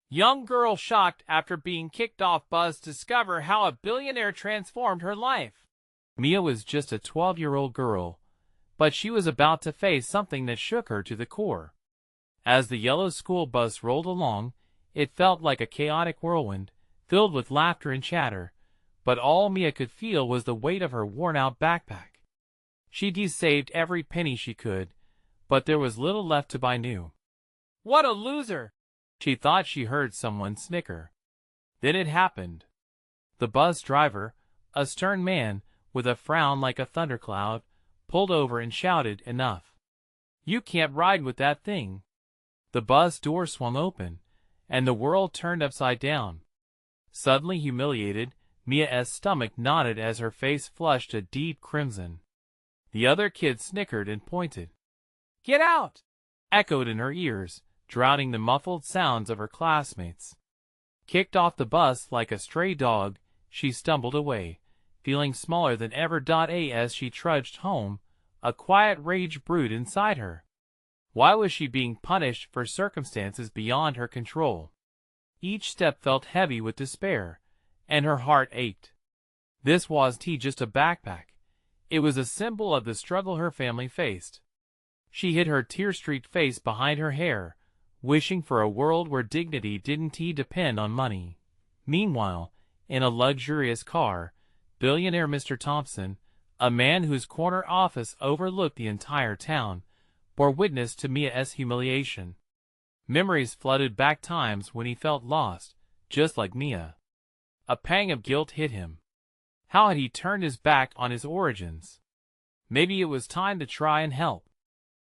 Young girl shocked after being kicked off bus discover how a billionaire transformed her life. Mia was just a 12-year-old girl, but she was about to face something that shook her to the core. As the yellow school bus rolled along, it felt like a chaotic whirlwind, filled with laughter and chatter, but all Mia could feel was the weight of her worn-out backpack. She'd saved every penny she could, but there was little left to buy new. "What a loser!" she thought she heard someone snicker. Then it happened. The bus driver, a stern man with a frown like a thundercloud, pulled over and shouted, "Enough. You can't ride with that thing." The bus door swung open, and the world turned upside down. Suddenly humiliated, Mia's stomach knotted as her face flushed a deep crimson. The other kids snickered and pointed. "Get out!" echoed in her ears, drowning the muffled sounds of her classmates. Kicked off the bus like a stray dog, she stumbled away, feeling smaller than ever. As she trudged home, a quiet rage brewed inside her. Why was she being punished for circumstances beyond her control? Each step felt heavy with despair, and her heart ached. This wasn't just a backpack. It was a symbol of the struggle her family faced. She hid her tear-streaked face behind her hair, wishing for a world where dignity didn't depend on money. Meanwhile, in a luxurious car, billionaire Mr. Thompson, a man whose corner office overlooked the entire town, bore witness to Mia's humiliation. Memories flooded back times when he felt lost, just like Mia. A pang of guilt hit him. How had he turned his back on his origins? Maybe it was time to try and help.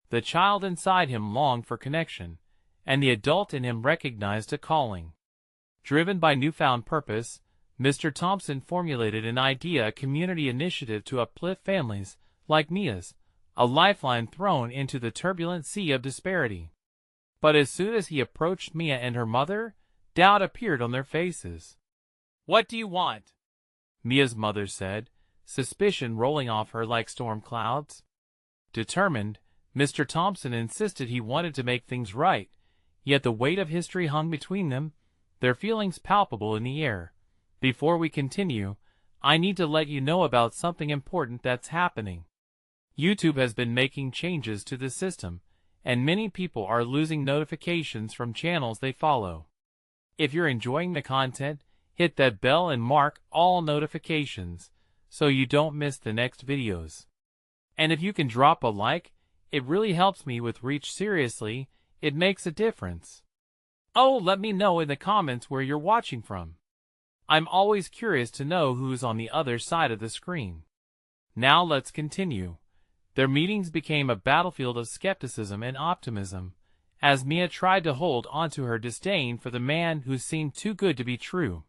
The child inside him longed for connection, and the adult in him recognized a calling. Driven by newfound purpose, Mr. Thompson formulated an idea: a community initiative to uplift families like Mia's, a lifeline thrown into the turbulent sea of disparity. But as soon as he approached Mia and her mother, doubt appeared on their faces. "What do you want?" Mia's mother said, suspicion rolling off her like storm clouds. Determined, Mr. Thompson insisted he wanted to make things right, yet the weight of history hung between them, their feelings palpable in the air. "Before we continue, I need to let you know about something important that's happening. YouTube has been making changes to the system, and many people are losing notifications from channels they follow. If you're enjoying the content, hit that bell and mark all notifications so you don't miss the next videos. And if you can drop a like, it really helps me with reach. Seriously, it makes a difference. Oh, let me know in the comments where you're watching from. I'm always curious to know who's on the other side of the screen." Now let's continue. Their meetings became a battlefield of skepticism and optimism, as Mia tried to hold onto her disdain for the man who seemed too good to be true.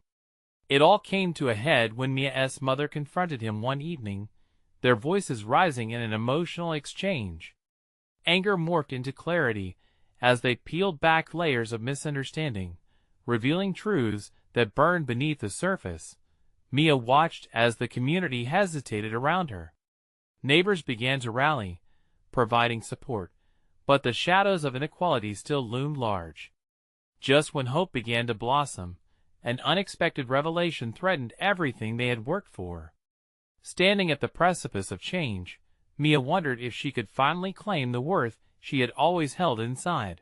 It all came to a head when Mia's mother confronted him one evening, their voices rising in an emotional exchange. Anger morphed into clarity as they peeled back layers of misunderstanding, revealing truths that burned beneath the surface. Mia watched as the community hesitated around her. Neighbors began to rally, providing support, but the shadows of inequality still loomed large. Just when hope began to blossom, an unexpected revelation threatened everything they had worked for. Standing at the precipice of change, Mia wondered if she could finally claim the worth she had always held inside.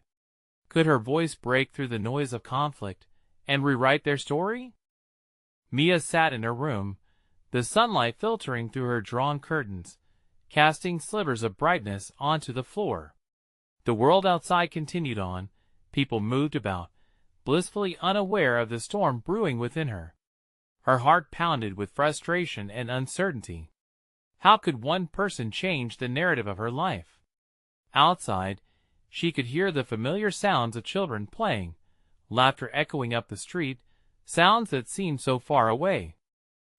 Could her voice break through the noise of conflict and rewrite their story? Mia sat in her room, the sunlight filtering through her drawn curtains, casting slivers of brightness onto the floor. The world outside continued on, people moved about, blissfully unaware of the storm brewing within her. Her heart pounded with frustration and uncertainty. How could one person change the narrative of her life? Outside, she could hear the familiar sounds of children playing, laughter echoing up the street, sounds that seemed so far away.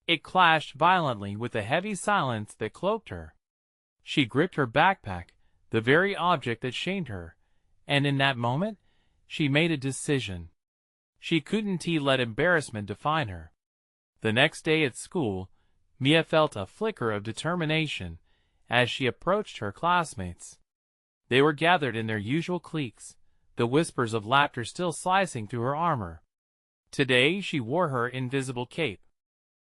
It clashed violently with the heavy silence that cloaked her. She gripped her backpack, the very object that shamed her, and in that moment, she made a decision. She couldn't let embarrassment define her. The next day at school, Mia felt a flicker of determination as she approached her classmates. They were gathered in their usual cliques, the whispers of laughter still slicing through her armor. Today she wore her invisible cape.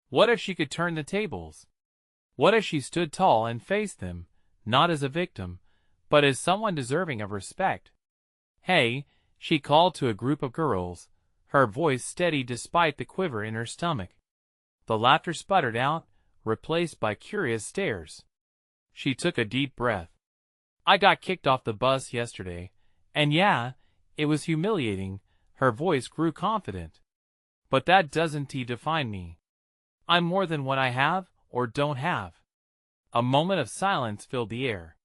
What if she could turn the tables? What if she stood tall and faced them, not as a victim, but as someone deserving of respect? "Hey," she called to a group of girls, her voice steady despite the quiver in her stomach. The laughter sputtered out, replaced by curious stares. She took a deep breath. "I got kicked off the bus yesterday, and yeah, it was humiliating." Her voice grew confident. "But that doesn't define me. I'm more than what I have or don't have." A moment of silence filled the air.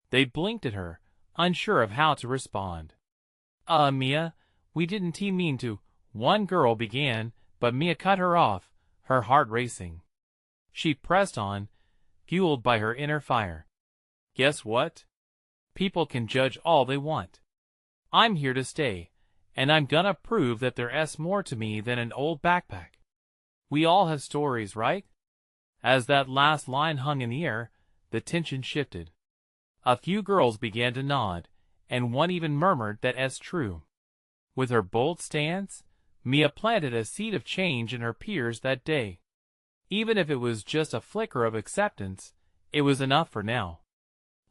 They blinked at her, unsure of how to respond. Mia, we didn't mean to," one girl began, but Mia cut her off, her heart racing. She pressed on, fueled by her inner fire. "Guess what? People can judge all they want. I'm here to stay, and I'm gonna prove that there's more to me than an old backpack." We all have stories, right? As that last line hung in the air, the tension shifted. A few girls began to nod, and one even murmured that it's true. With her bold stance, Mia planted a seed of change in her peers that day. Even if it was just a flicker of acceptance, it was enough for now.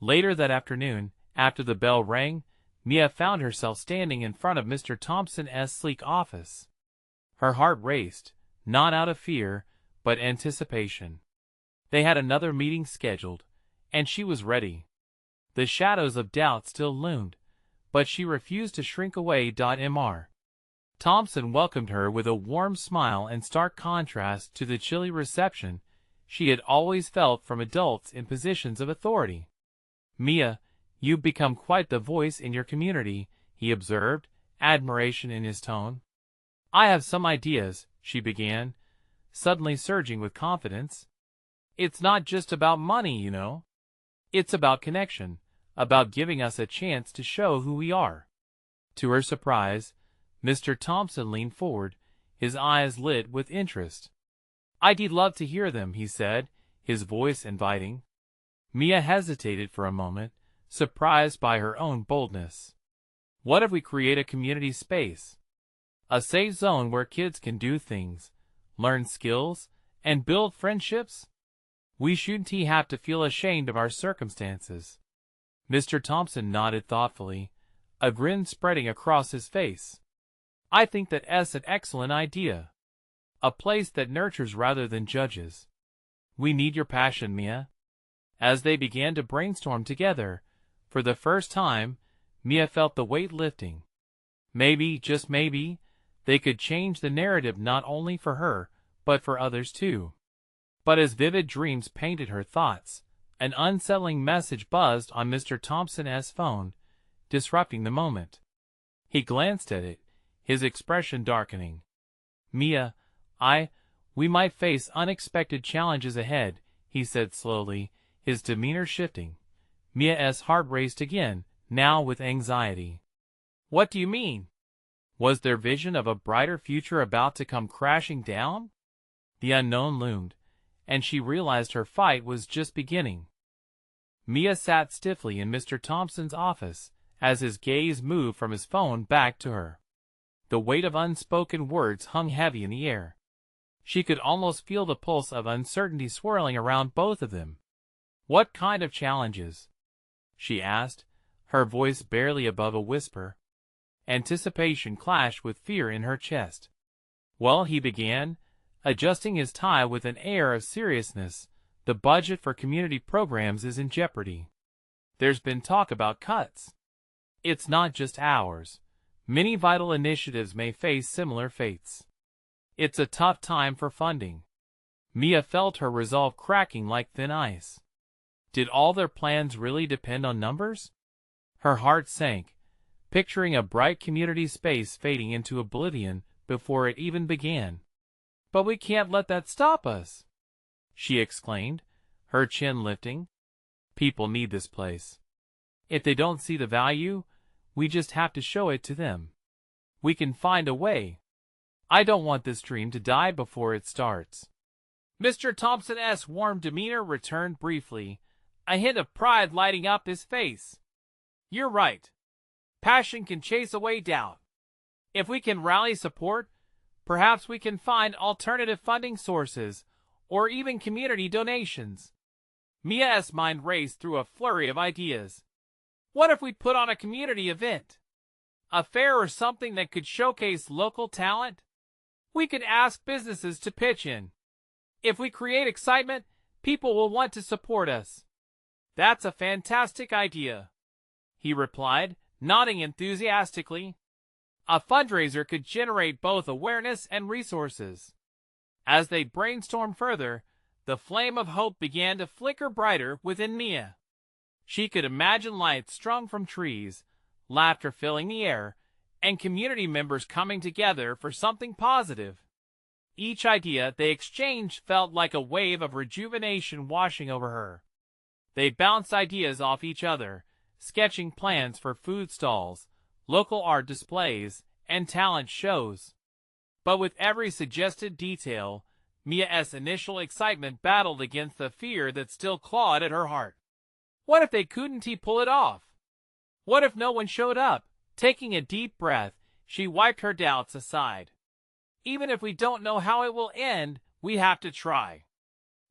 Later that afternoon, after the bell rang, Mia found herself standing in front of Mr. Thompson's sleek office. Her heart raced, not out of fear, but anticipation. They had another meeting scheduled, and she was ready. The shadows of doubt still loomed, but she refused to shrink away. Mr. Thompson welcomed her with a warm smile in stark contrast to the chilly reception she had always felt from adults in positions of authority. "Mia, you've become quite the voice in your community," he observed, admiration in his tone. "I have some ideas," she began, suddenly surging with confidence. "It's not just about money, you know. It's about connection, about giving us a chance to show who we are." To her surprise, Mr. Thompson leaned forward, his eyes lit with interest. "I'd love to hear them," he said, his voice inviting. Mia hesitated for a moment, surprised by her own boldness. "What if we create a community space? A safe zone where kids can do things, learn skills, and build friendships? We shouldn't have to feel ashamed of our circumstances." Mr. Thompson nodded thoughtfully, a grin spreading across his face. "I think that's an excellent idea. A place that nurtures rather than judges. We need your passion, Mia." As they began to brainstorm together, for the first time, Mia felt the weight lifting. Maybe, just maybe, they could change the narrative not only for her, but for others too. But as vivid dreams painted her thoughts, an unsettling message buzzed on Mr. Thompson's phone, disrupting the moment. He glanced at it, his expression darkening. "Mia, we might face unexpected challenges ahead," he said slowly, his demeanor shifting. Mia's heart raced again, now with anxiety. "What do you mean?" Was their vision of a brighter future about to come crashing down? The unknown loomed, and she realized her fight was just beginning. Mia sat stiffly in Mr. Thompson's office, as his gaze moved from his phone back to her. The weight of unspoken words hung heavy in the air. She could almost feel the pulse of uncertainty swirling around both of them. "What kind of challenges?" she asked, her voice barely above a whisper. Anticipation clashed with fear in her chest. "Well," he began, adjusting his tie with an air of seriousness, "the budget for community programs is in jeopardy. There's been talk about cuts. It's not just ours. Many vital initiatives may face similar fates. It's a tough time for funding." Mia felt her resolve cracking like thin ice. Did all their plans really depend on numbers? Her heart sank, picturing a bright community space fading into oblivion before it even began. "But we can't let that stop us," she exclaimed, her chin lifting. "People need this place. If they don't see the value, we just have to show it to them. We can find a way. I don't want this dream to die before it starts." Mr. Thompson's warm demeanor returned briefly, a hint of pride lighting up his face. "You're right. passion can chase away doubt. If we can rally support, perhaps we can find alternative funding sources or even community donations. Mia's mind raced through a flurry of ideas. What if we put on a community event? A fair or something that could showcase local talent? We could ask businesses to pitch in. If we create excitement, people will want to support us. That's a fantastic idea, he replied, nodding enthusiastically. A fundraiser could generate both awareness and resources. As they brainstormed further, the flame of hope began to flicker brighter within Mia. She could imagine lights strung from trees, laughter filling the air, and community members coming together for something positive. Each idea they exchanged felt like a wave of rejuvenation washing over her. They bounced ideas off each other, sketching plans for food stalls, local art displays, and talent shows. But with every suggested detail, Mia's initial excitement battled against the fear that still clawed at her heart. What if they couldn't pull it off? What if no one showed up? Taking a deep breath, she wiped her doubts aside. Even if we don't know how it will end, we have to try.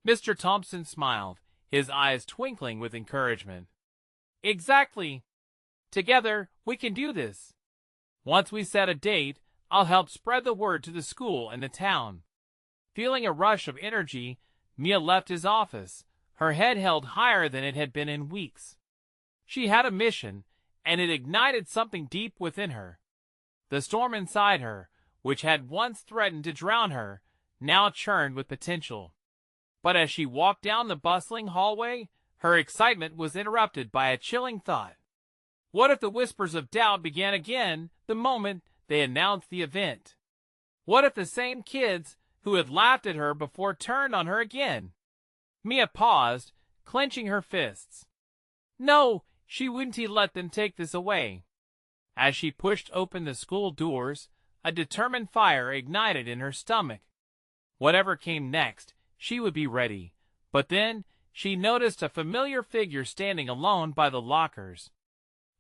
Mr. Thompson smiled, his eyes twinkling with encouragement. Exactly. Together, we can do this. Once we set a date, I'll help spread the word to the school and the town. Feeling a rush of energy, Mia left his office, her head held higher than it had been in weeks. She had a mission, and it ignited something deep within her. The storm inside her, which had once threatened to drown her, now churned with potential. But as she walked down the bustling hallway, her excitement was interrupted by a chilling thought. What if the whispers of doubt began again the moment they announced the event? What if the same kids who had laughed at her before turned on her again? Mia paused, clenching her fists. No, she wouldn't let them take this away. As she pushed open the school doors, a determined fire ignited in her stomach. Whatever came next, she would be ready. But then, she noticed a familiar figure standing alone by the lockers.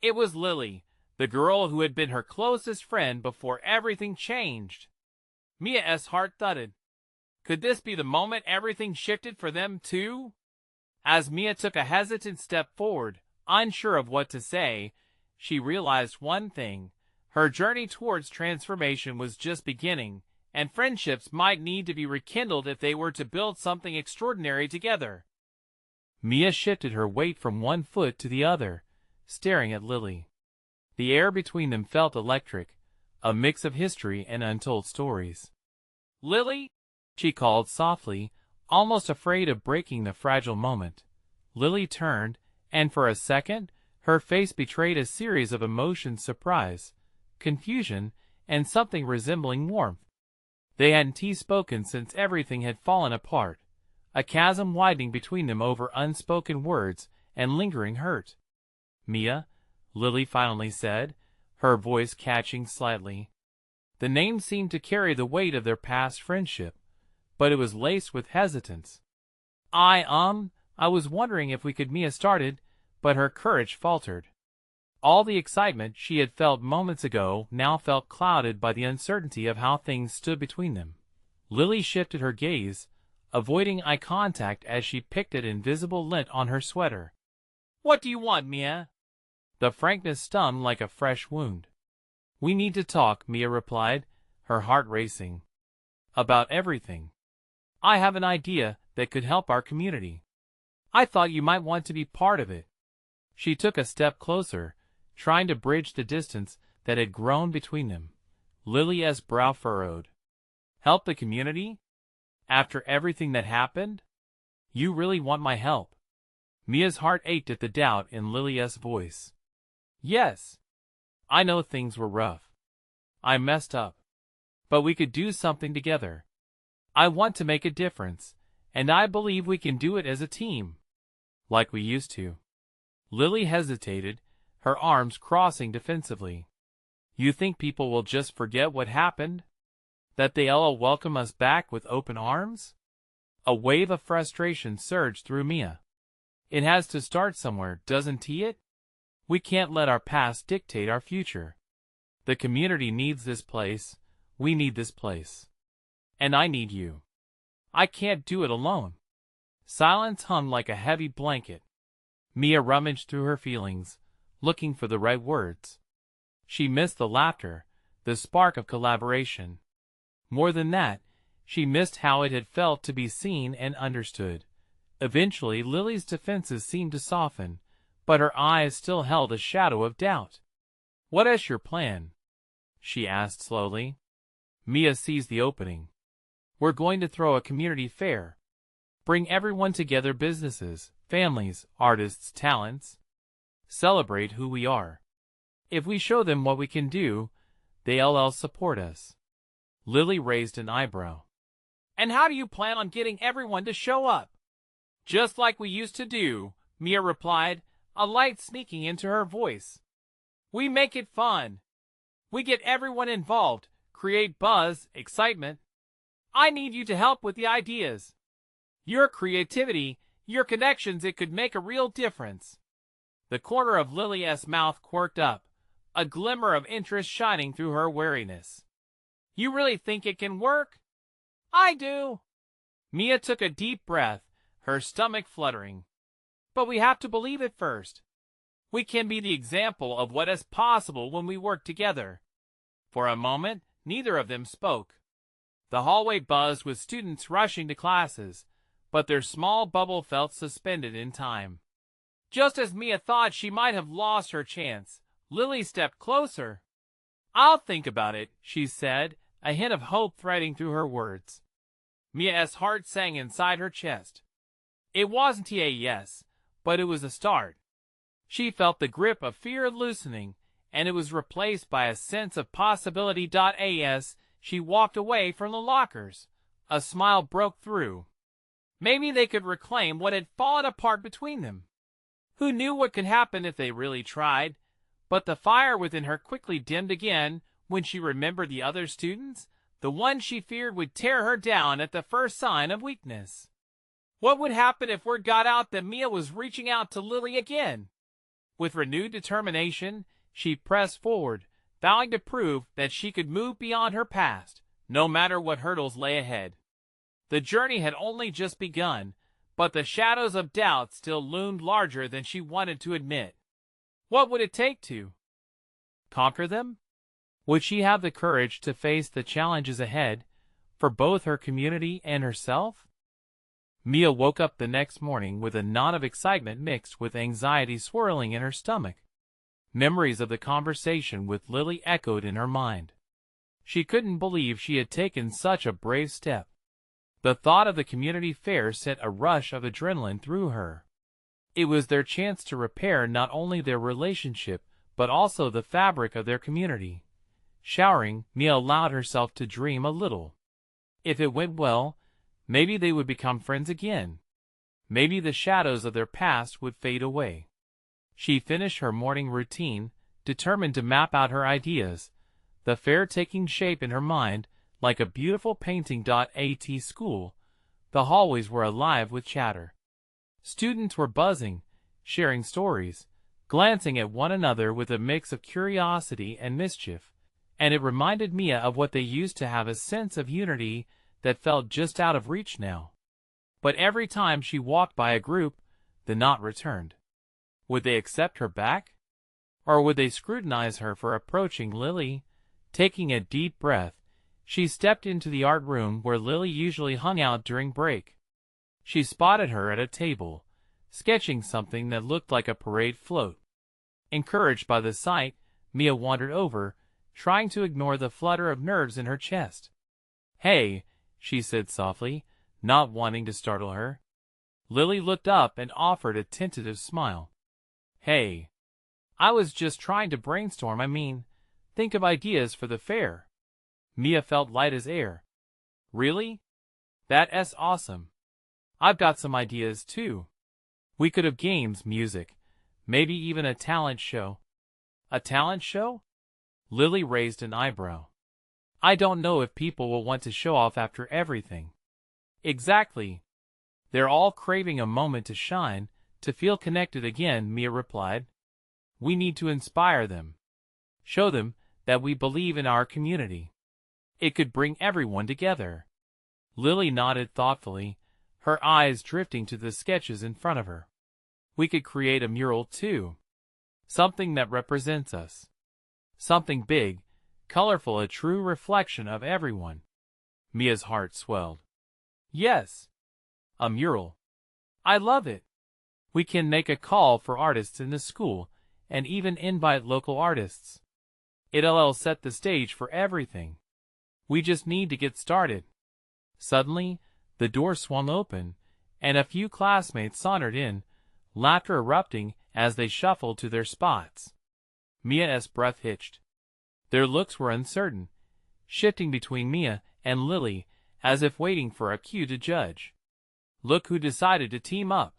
It was Lily, the girl who had been her closest friend before everything changed. Mia's heart thudded. Could this be the moment everything shifted for them too? As Mia took a hesitant step forward, unsure of what to say, she realized one thing. Her journey towards transformation was just beginning, and friendships might need to be rekindled if they were to build something extraordinary together. Mia shifted her weight from one foot to the other, staring at Lily. The air between them felt electric, a mix of history and untold stories. Lily, she called softly, almost afraid of breaking the fragile moment. Lily turned, and for a second, her face betrayed a series of emotions: surprise, confusion, and something resembling warmth. They hadn't spoken since everything had fallen apart, a chasm widening between them over unspoken words and lingering hurt. Mia, Lily finally said, her voice catching slightly. The name seemed to carry the weight of their past friendship, but it was laced with hesitance. I was wondering if we could. Mia started, but her courage faltered. All the excitement she had felt moments ago now felt clouded by the uncertainty of how things stood between them. Lily shifted her gaze, avoiding eye contact as she picked at invisible lint on her sweater. What do you want, Mia? The frankness stung like a fresh wound. We need to talk, Mia replied, her heart racing. About everything. I have an idea that could help our community. I thought you might want to be part of it. She took a step closer, trying to bridge the distance that had grown between them. Lily's brow furrowed. Help the community? After everything that happened? You really want my help? Mia's heart ached at the doubt in Lily's voice. Yes. I know things were rough. I messed up. But we could do something together. I want to make a difference, and I believe we can do it as a team. Like we used to. Lily hesitated, her arms crossing defensively. You think people will just forget what happened? That they'll welcome us back with open arms? A wave of frustration surged through Mia. It has to start somewhere, doesn't it? We can't let our past dictate our future. The community needs this place. We need this place. And I need you. I can't do it alone. Silence hung like a heavy blanket. Mia rummaged through her feelings, looking for the right words. She missed the laughter, the spark of collaboration. More than that, she missed how it had felt to be seen and understood. Eventually, Lily's defenses seemed to soften, but her eyes still held a shadow of doubt. "What is your plan?" she asked slowly. Mia seized the opening. "We're going to throw a community fair. Bring everyone together, businesses, families, artists, talents. Celebrate who we are. If we show them what we can do, they'll support us." Lily raised an eyebrow. "And how do you plan on getting everyone to show up?" "Just like we used to do," Mia replied, a light sneaking into her voice. "We make it fun. We get everyone involved, create buzz, excitement. I need you to help with the ideas. Your creativity, your connections, it could make a real difference." The corner of Lily's mouth quirked up, a glimmer of interest shining through her wariness. "You really think it can work?" "I do." Mia took a deep breath, her stomach fluttering. "But we have to believe it first. We can be the example of what is possible when we work together." For a moment, neither of them spoke. The hallway buzzed with students rushing to classes, but their small bubble felt suspended in time. Just as Mia thought she might have lost her chance, Lily stepped closer. "I'll think about it," she said, a hint of hope threading through her words. Mia's heart sang inside her chest. It wasn't a yes, but it was a start. She felt the grip of fear loosening, and it was replaced by a sense of possibility. As she walked away from the lockers, a smile broke through. Maybe they could reclaim what had fallen apart between them. Who knew what could happen if they really tried? But the fire within her quickly dimmed again when she remembered the other students, the ones she feared would tear her down at the first sign of weakness. What would happen if word got out that Mia was reaching out to Lily again? With renewed determination, she pressed forward, vowing to prove that she could move beyond her past, no matter what hurdles lay ahead. The journey had only just begun, but the shadows of doubt still loomed larger than she wanted to admit. What would it take to conquer them? Would she have the courage to face the challenges ahead, for both her community and herself? Mia woke up the next morning with a knot of excitement mixed with anxiety swirling in her stomach. Memories of the conversation with Lily echoed in her mind. She couldn't believe she had taken such a brave step. The thought of the community fair sent a rush of adrenaline through her. It was their chance to repair not only their relationship, but also the fabric of their community. Showering, Mia allowed herself to dream a little. If it went well, maybe they would become friends again. Maybe the shadows of their past would fade away. She finished her morning routine, determined to map out her ideas, the fair taking shape in her mind like a beautiful painting. At school, the hallways were alive with chatter. Students were buzzing, sharing stories, glancing at one another with a mix of curiosity and mischief, and it reminded Mia of what they used to have, a sense of unity that felt just out of reach now. But every time she walked by a group, the knot returned. Would they accept her back? Or would they scrutinize her for approaching Lily? Taking a deep breath, she stepped into the art room where Lily usually hung out during break. She spotted her at a table, sketching something that looked like a parade float. Encouraged by the sight, Mia wandered over, trying to ignore the flutter of nerves in her chest. "Hey," she said softly, not wanting to startle her. Lily looked up and offered a tentative smile. "Hey. I was just trying to brainstorm, think of ideas for the fair." Mia felt light as air. "Really? That's awesome. I've got some ideas too. We could have games, music, maybe even a talent show." "A talent show?" Lily raised an eyebrow. "I don't know if people will want to show off after everything." "Exactly. They're all craving a moment to shine, to feel connected again," Mia replied. We need to inspire them. Show them that we believe in our community. It could bring everyone together. Lily nodded thoughtfully, her eyes drifting to the sketches in front of her. We could create a mural too. Something that represents us. Something big, colorful, a true reflection of everyone. Mia's heart swelled. Yes. A mural. I love it. We can make a call for artists in the school and even invite local artists. It'll set the stage for everything. We just need to get started. Suddenly, the door swung open, and a few classmates sauntered in, laughter erupting as they shuffled to their spots. Mia's breath hitched. Their looks were uncertain, shifting between Mia and Lily as if waiting for a cue to judge. Look who decided to team up.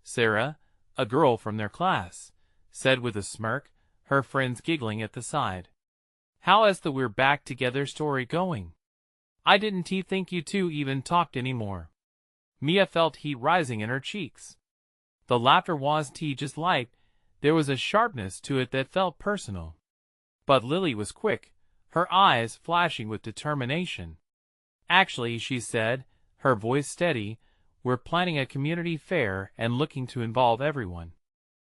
Sarah, a girl from their class, said with a smirk, her friends giggling at the side. How is the "we're back together" story going? I didn't think you two even talked anymore. Mia felt heat rising in her cheeks. The laughter wasn't just light, there was a sharpness to it that felt personal. But Lily was quick, her eyes flashing with determination. Actually, she said, her voice steady, we're planning a community fair and looking to involve everyone.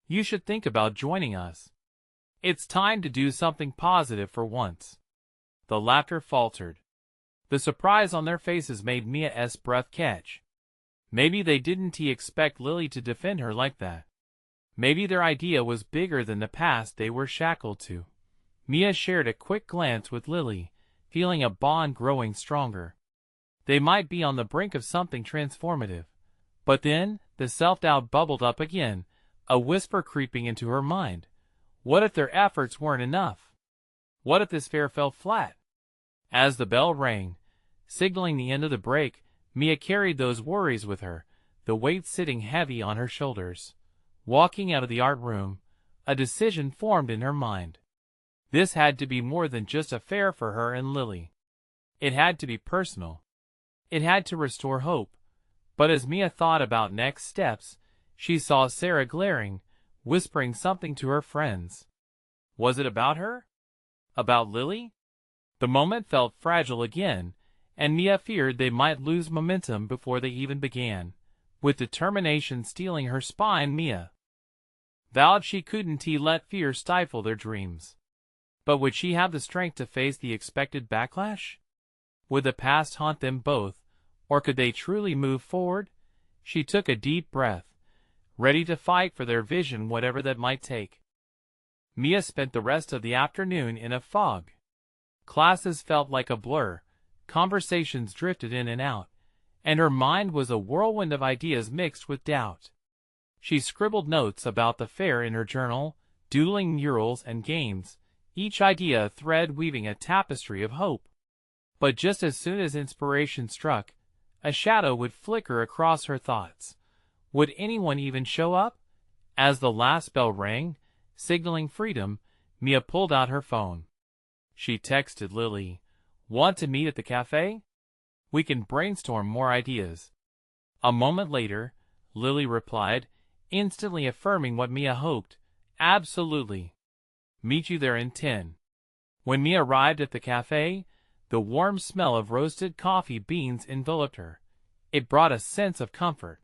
You should think about joining us. It's time to do something positive for once. The laughter faltered. The surprise on their faces made Mia's breath catch. Maybe they didn't expect Lily to defend her like that. Maybe their idea was bigger than the past they were shackled to. Mia shared a quick glance with Lily, feeling a bond growing stronger. They might be on the brink of something transformative. But then, the self-doubt bubbled up again, a whisper creeping into her mind. What if their efforts weren't enough? What if this fair fell flat? As the bell rang, signaling the end of the break, Mia carried those worries with her, the weight sitting heavy on her shoulders. Walking out of the art room, a decision formed in her mind. This had to be more than just a fair for her and Lily. It had to be personal. It had to restore hope. But as Mia thought about next steps, she saw Sarah glaring, whispering something to her friends. Was it about her? About Lily? The moment felt fragile again, and Mia feared they might lose momentum before they even began. With determination stealing her spine, Mia vowed she couldn't let fear stifle their dreams. But would she have the strength to face the expected backlash? Would the past haunt them both, or could they truly move forward? She took a deep breath, ready to fight for their vision whatever that might take. Mia spent the rest of the afternoon in a fog. Classes felt like a blur, conversations drifted in and out, and her mind was a whirlwind of ideas mixed with doubt. She scribbled notes about the fair in her journal, doodling murals and games, each idea a thread weaving a tapestry of hope. But just as soon as inspiration struck, a shadow would flicker across her thoughts. Would anyone even show up? As the last bell rang, signaling freedom, Mia pulled out her phone. She texted Lily, "Want to meet at the cafe? We can brainstorm more ideas." A moment later, Lily replied, instantly affirming what Mia hoped, "Absolutely. Meet you there in 10. When Mia arrived at the cafe, the warm smell of roasted coffee beans enveloped her. It brought a sense of comfort.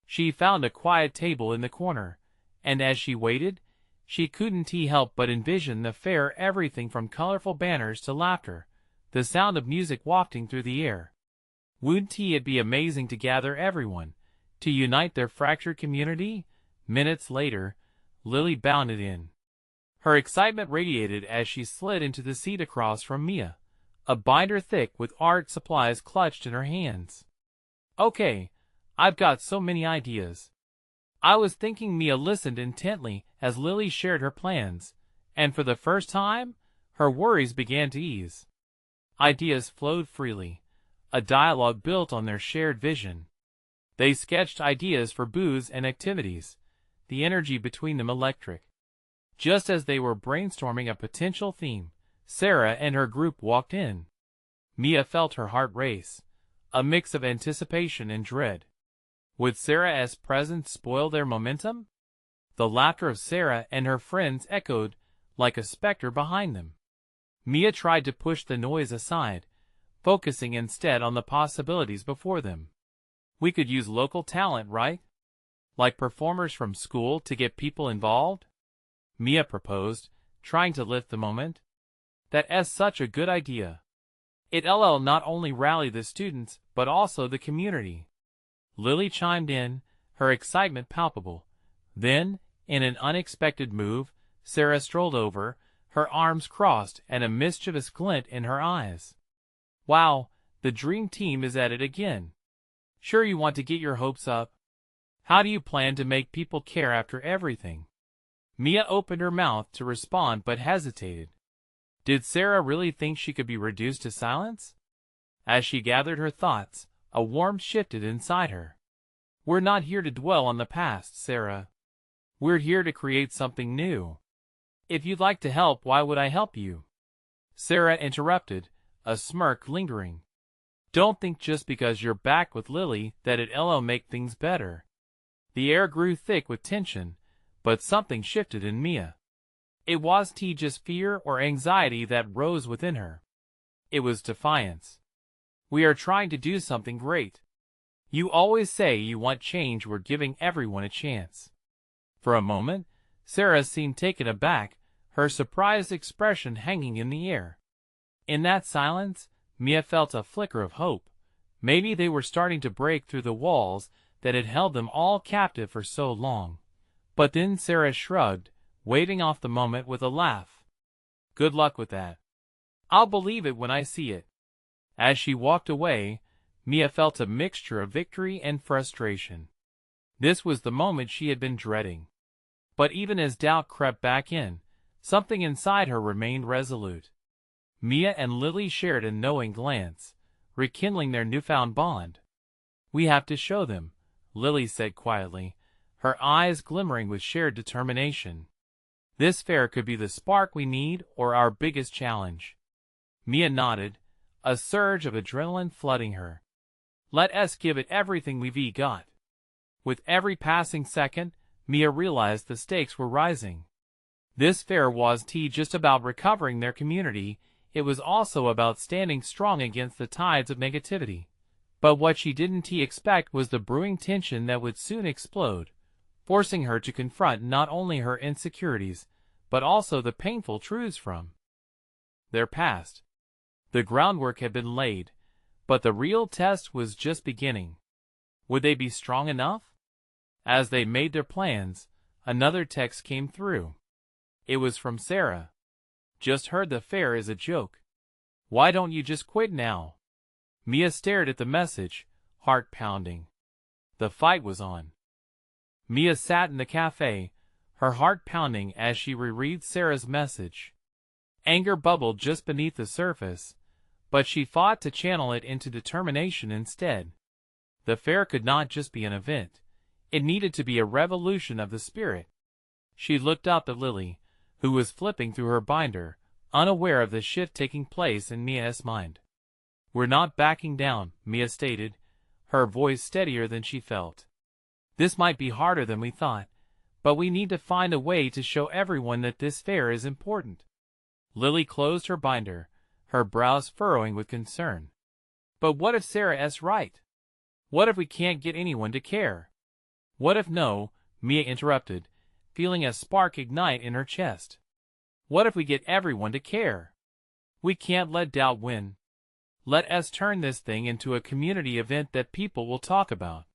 She found a quiet table in the corner, and as she waited, she couldn't help but envision the fair, everything from colorful banners to laughter, the sound of music wafting through the air. Wouldn't it be amazing to gather everyone, to unite their fractured community? Minutes later, Lily bounded in. Her excitement radiated as she slid into the seat across from Mia, a binder thick with art supplies clutched in her hands. "Okay, I've got so many ideas." "I was thinking." Mia listened intently as Lily shared her plans, and for the first time, her worries began to ease. Ideas flowed freely, a dialogue built on their shared vision. They sketched ideas for booths and activities, the energy between them electric. Just as they were brainstorming a potential theme, Sarah and her group walked in. Mia felt her heart race, a mix of anticipation and dread. Would Sarah's presence spoil their momentum? The laughter of Sarah and her friends echoed like a specter behind them. Mia tried to push the noise aside, focusing instead on the possibilities before them. We could use local talent, right? Like performers from school to get people involved? Mia proposed, trying to lift the moment. That's such a good idea. It'll not only rally the students, but also the community. Lily chimed in, her excitement palpable. Then, in an unexpected move, Sarah strolled over, her arms crossed and a mischievous glint in her eyes. Wow, the dream team is at it again. Sure you want to get your hopes up? How do you plan to make people care after everything? Mia opened her mouth to respond but hesitated. Did Sarah really think she could be reduced to silence? As she gathered her thoughts, a warmth shifted inside her. We're not here to dwell on the past, Sarah. We're here to create something new. If you'd like to help, why would I help you? Sarah interrupted, a smirk lingering. Don't think just because you're back with Lily that it'll make things better. The air grew thick with tension, but something shifted in Mia. It wasn't just fear or anxiety that rose within her. It was defiance. We are trying to do something great. You always say you want change. We're giving everyone a chance. For a moment, Sarah seemed taken aback, her surprised expression hanging in the air. In that silence, Mia felt a flicker of hope. Maybe they were starting to break through the walls that had held them all captive for so long. But then Sarah shrugged, waving off the moment with a laugh. Good luck with that. I'll believe it when I see it. As she walked away, Mia felt a mixture of victory and frustration. This was the moment she had been dreading. But even as doubt crept back in, something inside her remained resolute. Mia and Lily shared a knowing glance, rekindling their newfound bond. We have to show them, Lily said quietly, her eyes glimmering with shared determination. This fair could be the spark we need or our biggest challenge. Mia nodded, a surge of adrenaline flooding her. Let us give it everything we've got. With every passing second, Mia realized the stakes were rising. This fair wasn't just about recovering their community, it was also about standing strong against the tides of negativity. But what she didn't expect was the brewing tension that would soon explode, forcing her to confront not only her insecurities, but also the painful truths from their past. The groundwork had been laid, but the real test was just beginning. Would they be strong enough? As they made their plans, another text came through. It was from Sarah. Just heard the fair is a joke. Why don't you just quit now? Mia stared at the message, heart pounding. The fight was on. Mia sat in the cafe, her heart pounding as she reread Sarah's message. Anger bubbled just beneath the surface, but she fought to channel it into determination instead. The fair could not just be an event. It needed to be a revolution of the spirit. She looked up at Lily, who was flipping through her binder, unaware of the shift taking place in Mia's mind. We're not backing down, Mia stated, her voice steadier than she felt. This might be harder than we thought, but we need to find a way to show everyone that this fair is important. Lily closed her binder, her brows furrowing with concern. But what if Sarah's right? What if we can't get anyone to care? What if no, Mia interrupted, feeling a spark ignite in her chest. What if we get everyone to care? We can't let doubt win. Let us turn this thing into a community event that people will talk about.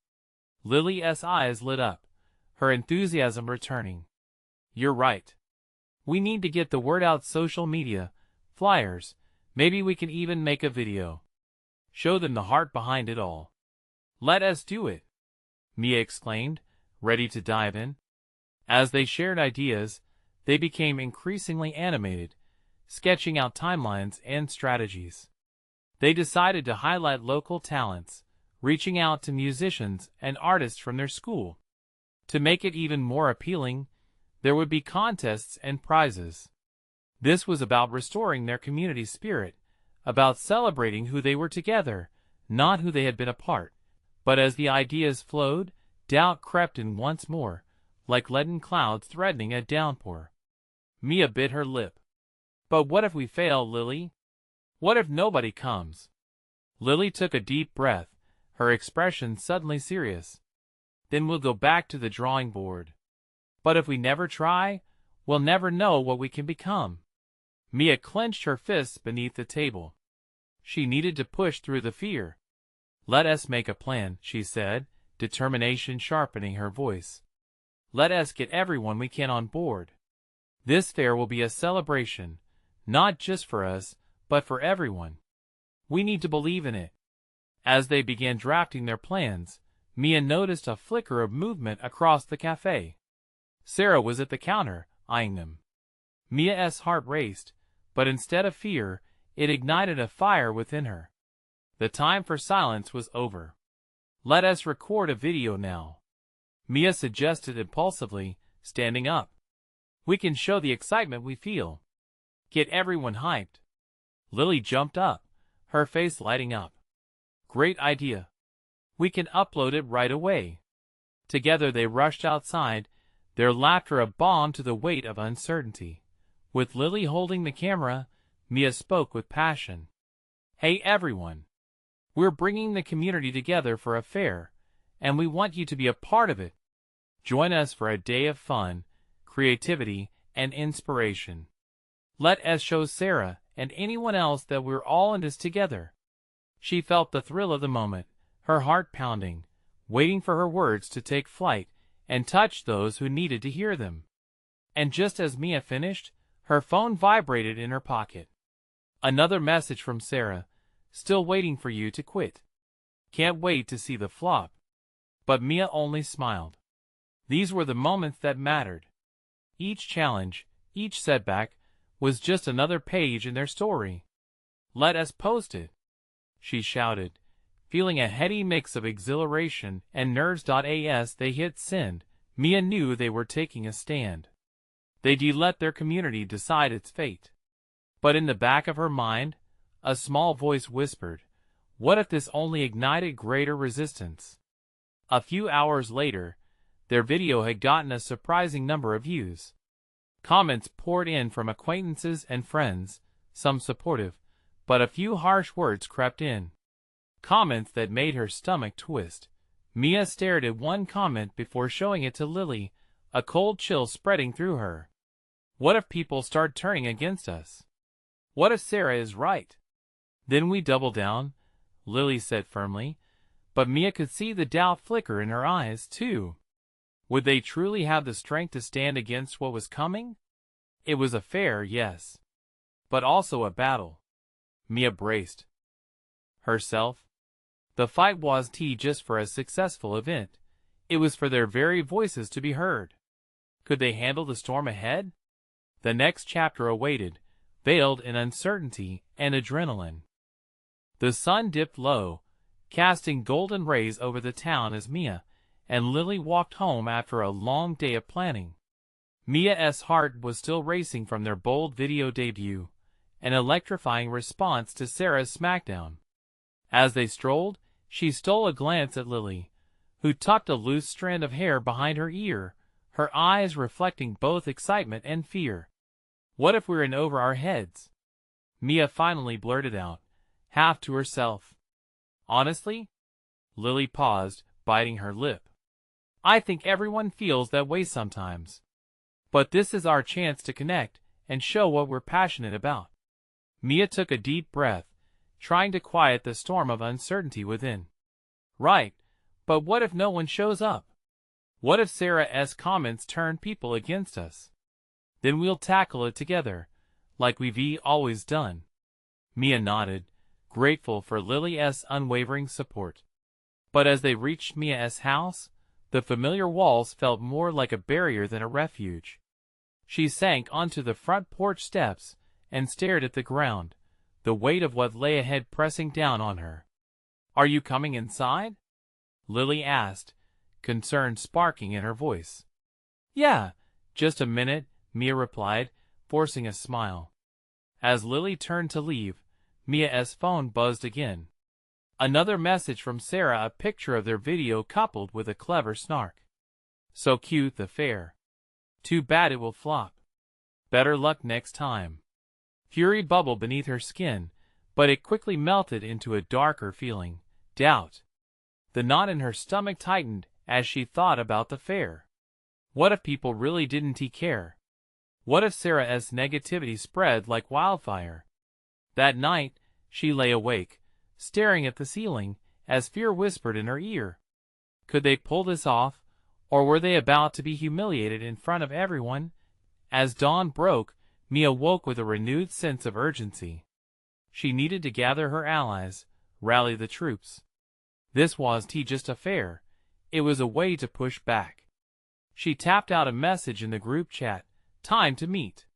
Lily's eyes lit up, her enthusiasm returning. You're right. We need to get the word out, social media, flyers, maybe we can even make a video. Show them the heart behind it all. Let us do it, Mia exclaimed, ready to dive in. As they shared ideas, they became increasingly animated, sketching out timelines and strategies. They decided to highlight local talents, reaching out to musicians and artists from their school. To make it even more appealing, there would be contests and prizes. This was about restoring their community spirit, about celebrating who they were together, not who they had been apart. But as the ideas flowed, doubt crept in once more, like leaden clouds threatening a downpour. Mia bit her lip. But what if we fail, Lily? What if nobody comes? Lily took a deep breath, her expression suddenly serious. Then we'll go back to the drawing board. But if we never try, we'll never know what we can become. Mia clenched her fists beneath the table. She needed to push through the fear. Let us make a plan, she said, determination sharpening her voice. Let us get everyone we can on board. This fair will be a celebration, not just for us, but for everyone. We need to believe in it. As they began drafting their plans, Mia noticed a flicker of movement across the cafe. Sarah was at the counter, eyeing them. Mia's heart raced, but instead of fear, it ignited a fire within her. The time for silence was over. Let us record a video now, Mia suggested impulsively, standing up. We can show the excitement we feel. Get everyone hyped. Lily jumped up, her face lighting up. Great idea. We can upload it right away. Together they rushed outside, their laughter a balm to the weight of uncertainty. With Lily holding the camera, Mia spoke with passion. Hey everyone. We're bringing the community together for a fair, and we want you to be a part of it. Join us for a day of fun, creativity, and inspiration. Let us show Sarah and anyone else that we're all in this together. She felt the thrill of the moment, her heart pounding, waiting for her words to take flight and touch those who needed to hear them. And just as Mia finished, her phone vibrated in her pocket. Another message from Sarah, still waiting for you to quit. Can't wait to see the flop. But Mia only smiled. These were the moments that mattered. Each challenge, each setback, was just another page in their story. Let us post it, she shouted, feeling a heady mix of exhilaration and nerves. As they hit send, Mia knew they were taking a stand. They'd let their community decide its fate. But in the back of her mind, a small voice whispered, what if this only ignited greater resistance? A few hours later, their video had gotten a surprising number of views. Comments poured in from acquaintances and friends, some supportive, but a few harsh words crept in. Comments that made her stomach twist. Mia stared at one comment before showing it to Lily, a cold chill spreading through her. What if people start turning against us? What if Sarah is right? Then we double down, Lily said firmly, but Mia could see the doubt flicker in her eyes, too. Would they truly have the strength to stand against what was coming? It was a fair, yes, but also a battle. Mia braced herself. The fight wasn't just for a successful event. It was for their very voices to be heard. Could they handle the storm ahead? The next chapter awaited, veiled in uncertainty and adrenaline. The sun dipped low, casting golden rays over the town as Mia and Lily walked home after a long day of planning. Mia's heart was still racing from their bold video debut, an electrifying response to Sarah's smackdown. As they strolled, she stole a glance at Lily, who tucked a loose strand of hair behind her ear, her eyes reflecting both excitement and fear. What if we're in over our heads? Mia finally blurted out, half to herself. Honestly? Lily paused, biting her lip. I think everyone feels that way sometimes. But this is our chance to connect and show what we're passionate about. Mia took a deep breath, trying to quiet the storm of uncertainty within. Right, but what if no one shows up? What if Sarah's comments turn people against us? Then we'll tackle it together, like we've always done. Mia nodded, grateful for Lily's unwavering support. But as they reached Mia's house, the familiar walls felt more like a barrier than a refuge. She sank onto the front porch steps and stared at the ground, the weight of what lay ahead pressing down on her. Are you coming inside? Lily asked, concern sparking in her voice. Yeah, just a minute, Mia replied, forcing a smile. As Lily turned to leave, Mia's phone buzzed again. Another message from Sarah, a picture of their video coupled with a clever snark. So cute the fair. Too bad it will flop. Better luck next time. Fury bubbled beneath her skin, but it quickly melted into a darker feeling, doubt. The knot in her stomach tightened as she thought about the fair. What if people really didn't care? What if Sarah's negativity spread like wildfire? That night, she lay awake, staring at the ceiling, as fear whispered in her ear. Could they pull this off, or were they about to be humiliated in front of everyone? As dawn broke, Mia woke with a renewed sense of urgency. She needed to gather her allies, rally the troops. This wasn't just a fair, it was a way to push back. She tapped out a message in the group chat, "Time to meet.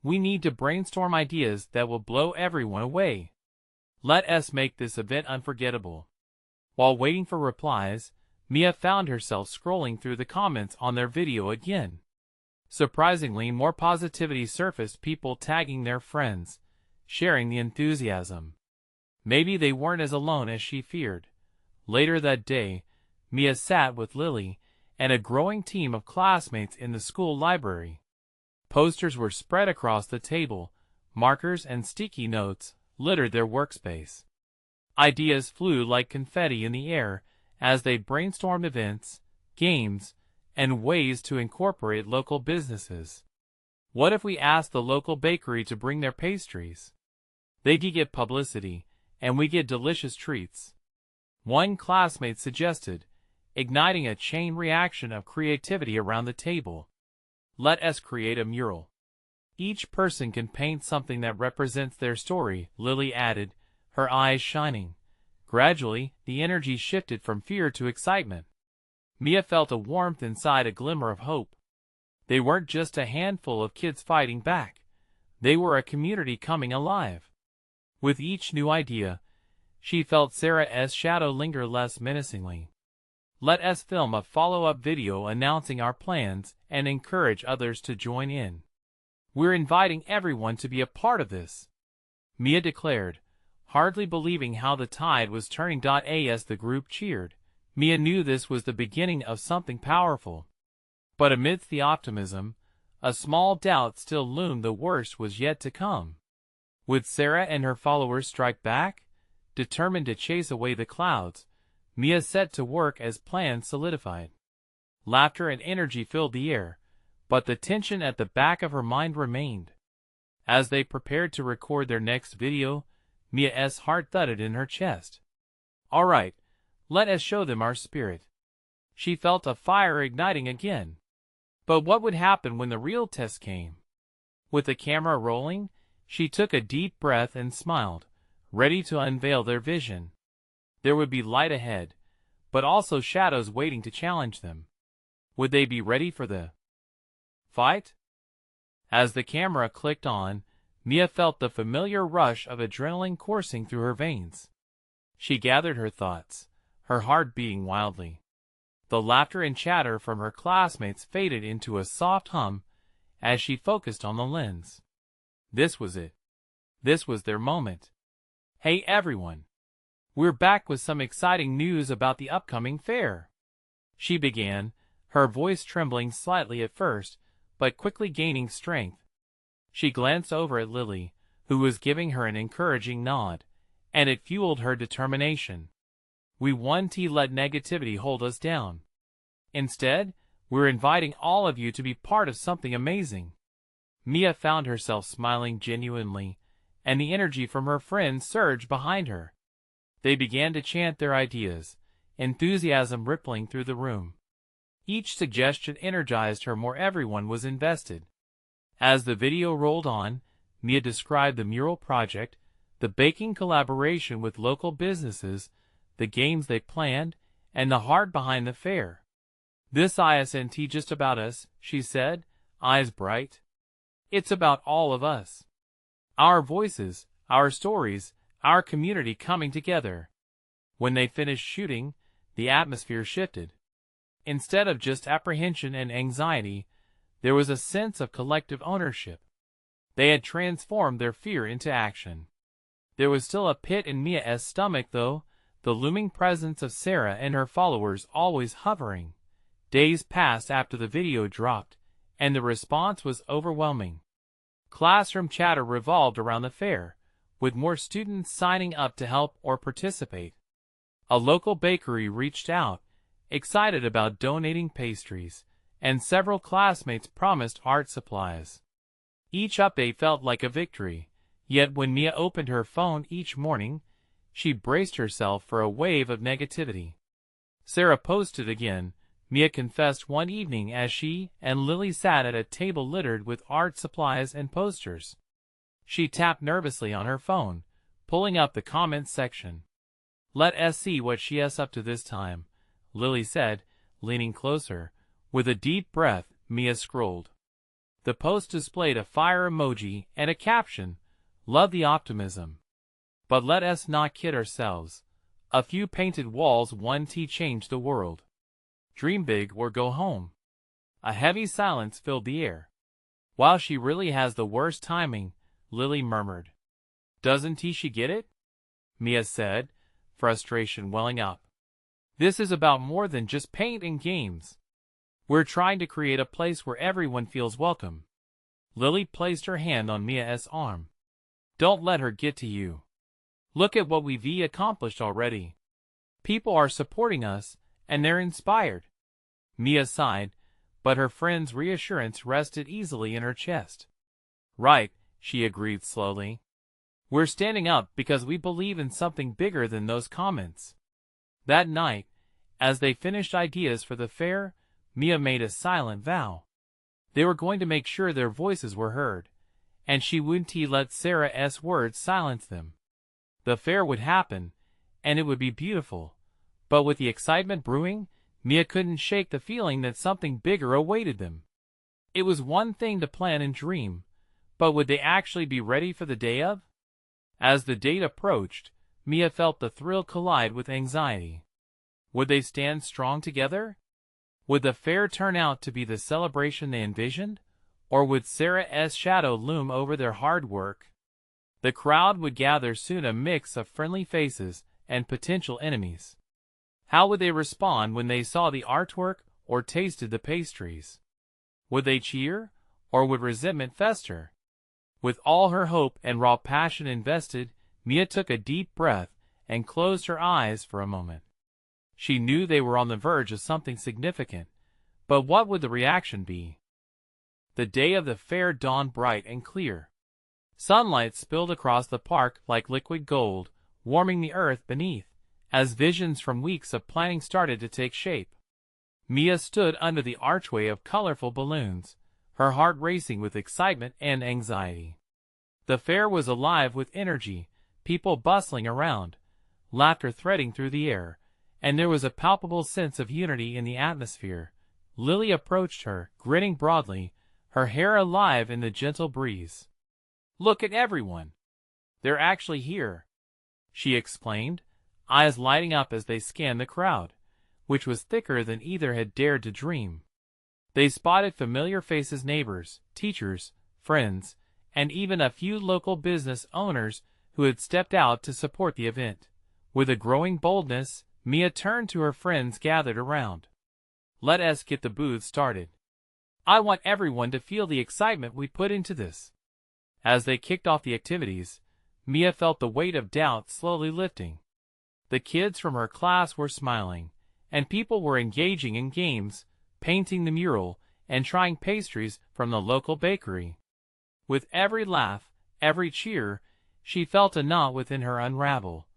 We need to brainstorm ideas that will blow everyone away. Let us make this event unforgettable." While waiting for replies, Mia found herself scrolling through the comments on their video again. Surprisingly, more positivity surfaced, people tagging their friends, sharing the enthusiasm. Maybe they weren't as alone as she feared. Later that day, Mia sat with Lily and a growing team of classmates in the school library. Posters were spread across the table, markers and sticky notes littered their workspace. Ideas flew like confetti in the air as they brainstormed events, games, and ways to incorporate local businesses. What if we asked the local bakery to bring their pastries? They could get publicity, and we get delicious treats. One classmate suggested, igniting a chain reaction of creativity around the table. Let us create a mural. Each person can paint something that represents their story, Lily added, her eyes shining. Gradually, the energy shifted from fear to excitement. Mia felt a warmth inside, a glimmer of hope. They weren't just a handful of kids fighting back. They were a community coming alive. With each new idea, she felt Sarah's shadow linger less menacingly. Let us film a follow-up video announcing our plans and encourage others to join in. We're inviting everyone to be a part of this, Mia declared, hardly believing how the tide was turning. As the group cheered, Mia knew this was the beginning of something powerful. But amidst the optimism, a small doubt still loomed. The worst was yet to come. Would Sarah and her followers strike back? Determined to chase away the clouds, Mia set to work as plans solidified. Laughter and energy filled the air, but the tension at the back of her mind remained. As they prepared to record their next video, Mia's heart thudded in her chest. All right, let us show them our spirit. She felt a fire igniting again. But what would happen when the real test came? With the camera rolling, she took a deep breath and smiled, ready to unveil their vision. There would be light ahead, but also shadows waiting to challenge them. Would they be ready for the fight? As the camera clicked on, Mia felt the familiar rush of adrenaline coursing through her veins. She gathered her thoughts, her heart beating wildly. The laughter and chatter from her classmates faded into a soft hum as she focused on the lens. This was it. This was their moment. Hey everyone! We're back with some exciting news about the upcoming fair. She began, her voice trembling slightly at first, but quickly gaining strength. She glanced over at Lily, who was giving her an encouraging nod, and it fueled her determination. We won't let negativity hold us down. Instead, we're inviting all of you to be part of something amazing. Mia found herself smiling genuinely, and the energy from her friends surged behind her. They began to chant their ideas, enthusiasm rippling through the room. Each suggestion energized her more. Everyone was invested. As the video rolled on, Mia described the mural project, the baking collaboration with local businesses, the games they planned, and the heart behind the fair. This isn't just about us, she said, eyes bright. It's about all of us. Our voices, our stories, our community coming together. When they finished shooting, the atmosphere shifted. Instead of just apprehension and anxiety, there was a sense of collective ownership. They had transformed their fear into action. There was still a pit in Mia's stomach though, the looming presence of Sarah and her followers always hovering, Days passed after the video dropped, and the response was overwhelming. Classroom chatter revolved around the fair, with more students signing up to help or participate. A local bakery reached out, excited about donating pastries, and several classmates promised art supplies. Each update felt like a victory, yet when Mia opened her phone each morning, she braced herself for a wave of negativity. Sarah posted again. Mia confessed one evening as she and Lily sat at a table littered with art supplies and posters. She tapped nervously on her phone, pulling up the comments section. "Let us see what she has up to this time," Lily said, leaning closer. With a deep breath, Mia scrolled. The post displayed a fire emoji and a caption, "Love the optimism. But let us not kid ourselves. A few painted walls one tea changed the world. Dream big or go home." A heavy silence filled the air. "Wow, she really has the worst timing," Lily murmured. "Doesn't she get it?" Mia said, frustration welling up. "This is about more than just paint and games. We're trying to create a place where everyone feels welcome." Lily placed her hand on Mia's arm. "Don't let her get to you. Look at what we've accomplished already. People are supporting us, and they're inspired." Mia sighed, but her friend's reassurance rested easily in her chest. "Right," she agreed slowly. "We're standing up because we believe in something bigger than those comments." That night, as they finished ideas for the fair, Mia made a silent vow. They were going to make sure their voices were heard, and she wouldn't let Sarah's words silence them. The fair would happen, and it would be beautiful, but with the excitement brewing, Mia couldn't shake the feeling that something bigger awaited them. It was one thing to plan and dream, but would they actually be ready for the day of? As the date approached, Mia felt the thrill collide with anxiety. Would they stand strong together? Would the fair turn out to be the celebration they envisioned? Or would Sarah's shadow loom over their hard work? The crowd would gather soon, a mix of friendly faces and potential enemies. How would they respond when they saw the artwork or tasted the pastries? Would they cheer, or would resentment fester? With all her hope and raw passion invested, Mia took a deep breath and closed her eyes for a moment. She knew they were on the verge of something significant, but what would the reaction be? The day of the fair dawned bright and clear. Sunlight spilled across the park like liquid gold, warming the earth beneath, as visions from weeks of planning started to take shape. Mia stood under the archway of colorful balloons, her heart racing with excitement and anxiety. The fair was alive with energy, people bustling around, laughter threading through the air, and there was a palpable sense of unity in the atmosphere. Lily approached her, grinning broadly, her hair alive in the gentle breeze. "Look at everyone. They're actually here," she exclaimed, eyes lighting up as they scanned the crowd, which was thicker than either had dared to dream. They spotted familiar faces, neighbors, teachers, friends, and even a few local business owners who had stepped out to support the event. With a growing boldness, Mia turned to her friends gathered around. "Let us get the booth started. I want everyone to feel the excitement we put into this." As they kicked off the activities, Mia felt the weight of doubt slowly lifting. The kids from her class were smiling, and people were engaging in games, painting the mural, and trying pastries from the local bakery. With every laugh, every cheer, she felt a knot within her unravel.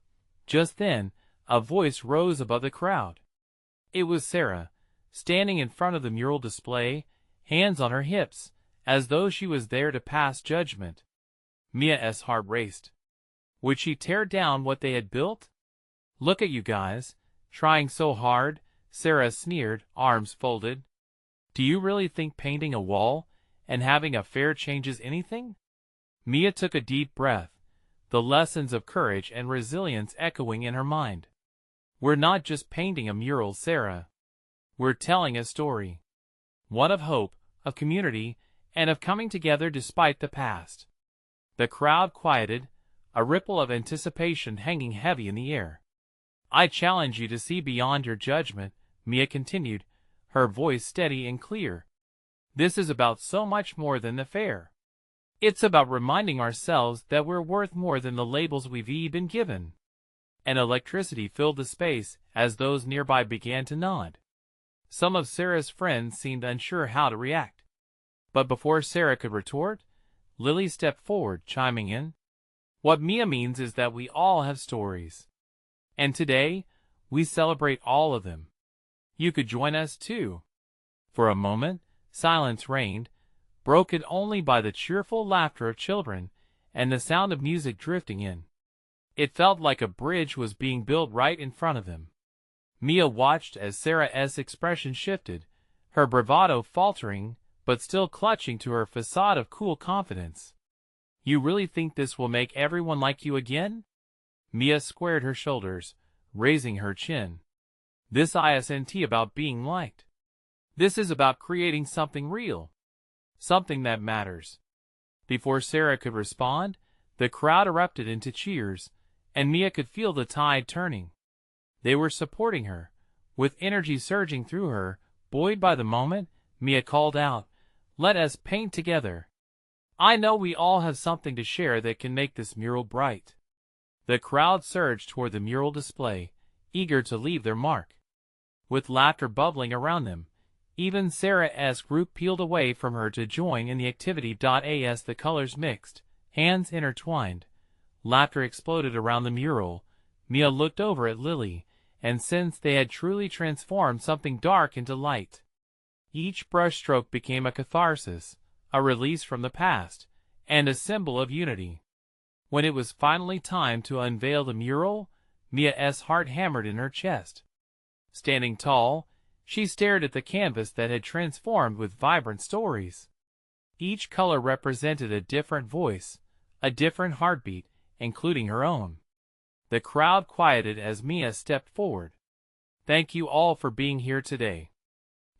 Just then, a voice rose above the crowd. It was Sarah, standing in front of the mural display, hands on her hips, as though she was there to pass judgment. Mia's heart raced. Would she tear down what they had built? "Look at you guys, trying so hard," Sarah sneered, arms folded. "Do you really think painting a wall and having a fair changes anything?" Mia took a deep breath, the lessons of courage and resilience echoing in her mind. "We're not just painting a mural, Sarah. We're telling a story. One of hope, of community, and of coming together despite the past." The crowd quieted, a ripple of anticipation hanging heavy in the air. "I challenge you to see beyond your judgment," Mia continued, her voice steady and clear. This is about so much more than the fair. It's about reminding ourselves that we're worth more than the labels we've been given. And electricity filled the space as those nearby began to nod. Some of Sarah's friends seemed unsure how to react. But before Sarah could retort, Lily stepped forward, chiming in. What Mia means is that we all have stories. And today, we celebrate all of them. You could join us too. For a moment, silence reigned, broken only by the cheerful laughter of children and the sound of music drifting in. It felt like a bridge was being built right in front of them. Mia watched as Sarah's expression shifted, her bravado faltering, but still clutching to her facade of cool confidence. You really think this will make everyone like you again? Mia squared her shoulders, raising her chin. This isn't about being liked. This is about creating something real. Something that matters. Before Sarah could respond, the crowd erupted into cheers, and Mia could feel the tide turning. They were supporting her, with energy surging through her. Buoyed by the moment, Mia called out, "Let us paint together. I know we all have something to share that can make this mural bright." The crowd surged toward the mural display, eager to leave their mark. With laughter bubbling around them, even Sarah's group peeled away from her to join in the activity. As the colors mixed, hands intertwined, laughter exploded around the mural. Mia looked over at Lily, and sensed they had truly transformed something dark into light. Each brushstroke became a catharsis, a release from the past, and a symbol of unity. When it was finally time to unveil the mural, Mia's heart hammered in her chest. Standing tall, she stared at the canvas that had transformed with vibrant stories. Each color represented a different voice, a different heartbeat, including her own. The crowd quieted as Mia stepped forward. Thank you all for being here today.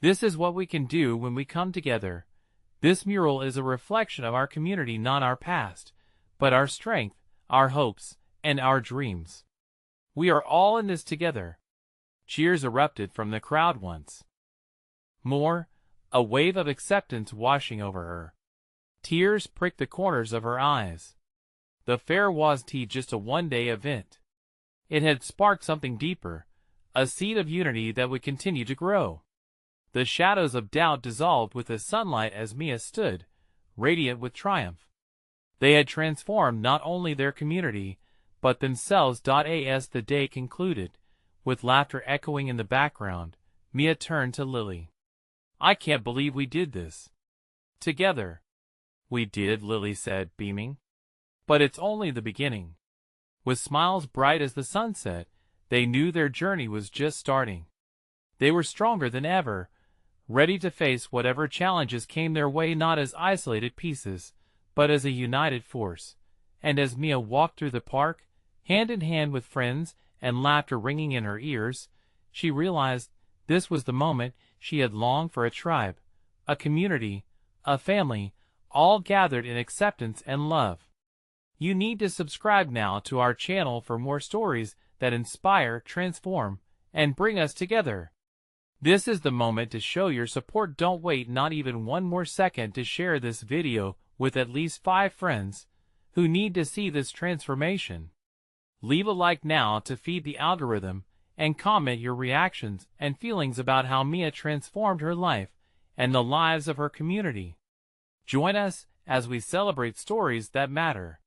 This is what we can do when we come together. This mural is a reflection of our community, not our past, but our strength, our hopes, and our dreams. We are all in this together. Cheers erupted from the crowd once more, a wave of acceptance washing over her. Tears pricked the corners of her eyes. The fair wasn't just a one-day event. It had sparked something deeper, a seed of unity that would continue to grow. The shadows of doubt dissolved with the sunlight as Mia stood, radiant with triumph. They had transformed not only their community, but themselves. As the day concluded, with laughter echoing in the background, Mia turned to Lily. I can't believe we did this. Together. We did, Lily said, beaming. But it's only the beginning. With smiles bright as the sunset, they knew their journey was just starting. They were stronger than ever, ready to face whatever challenges came their way, not as isolated pieces, but as a united force. And as Mia walked through the park, hand in hand with friends, and laughter ringing in her ears, she realized this was the moment she had longed for: a tribe, a community, a family, all gathered in acceptance and love. You need to subscribe now to our channel for more stories that inspire, transform, and bring us together. This is the moment to show your support. Don't wait not even one more second to share this video with at least 5 friends who need to see this transformation. Leave a like now to feed the algorithm, and comment your reactions and feelings about how Mia transformed her life and the lives of her community. Join us as we celebrate stories that matter.